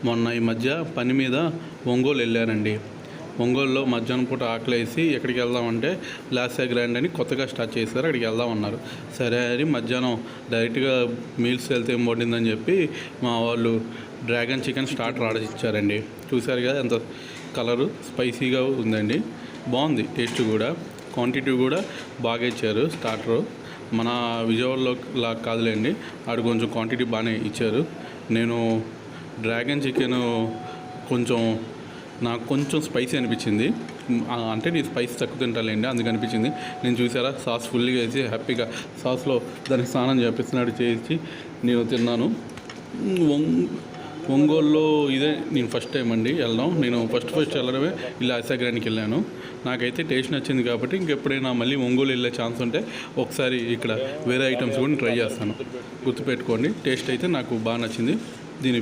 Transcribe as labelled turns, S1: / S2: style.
S1: మొన్న ఈ మధ్య పని మీద ఒంగోలు వెళ్ళానండి. ఒంగోలులో మధ్యాహ్నం పూట ఆకలేసి ఎక్కడికి వెళ్దామంటే లాస్యా గ్రాండ్ అని కొత్తగా స్టార్ట్ చేశారు, అక్కడికి వెళ్దామన్నారు. సరే అని మధ్యాహ్నం డైరెక్ట్గా మీల్స్ వెళ్తే ఏం పడిందని చెప్పి మా వాళ్ళు డ్రాగన్ చికెన్ స్టార్టర్ ఆర్డర్ ఇచ్చారండి. చూశారు కదా ఎంత కలరు స్పైసీగా ఉందండి, బాగుంది. టేస్ట్ కూడా క్వాంటిటీ కూడా బాగా ఇచ్చారు. స్టార్టరు మన విజయవాడలో లా కాదులేండి, ఆడు కొంచెం క్వాంటిటీ బాగానే ఇచ్చారు. నేను డ్రాగన్ చికెన్ నాకు కొంచెం స్పైసీ అనిపించింది. అంటే నేను స్పైసీ తక్కువ తింటాలేండి, అందుకు అనిపించింది. నేను చూసారా సాస్ ఫుల్గా వేసి హ్యాపీగా సాస్లో దానికి స్నానం చేపిస్తున్నాడు చేసి నేను తిన్నాను. ఒంగోలులో ఇదే నేను ఫస్ట్ టైం అండి వెళ్ళడం. నేను ఫస్ట్ వెళ్ళడమే ఇలా లాస్యాగ్రాండ్కి వెళ్ళాను. నాకైతే టేస్ట్ నచ్చింది కాబట్టి ఇంకెప్పుడైనా మళ్ళీ ఒంగోలు వెళ్ళే ఛాన్స్ ఉంటే ఒకసారి ఇక్కడ వేరే ఐటమ్స్ కూడా ట్రై చేస్తాను. గుర్తుపెట్టుకోండి, టేస్ట్ అయితే నాకు బాగా నచ్చింది. దీని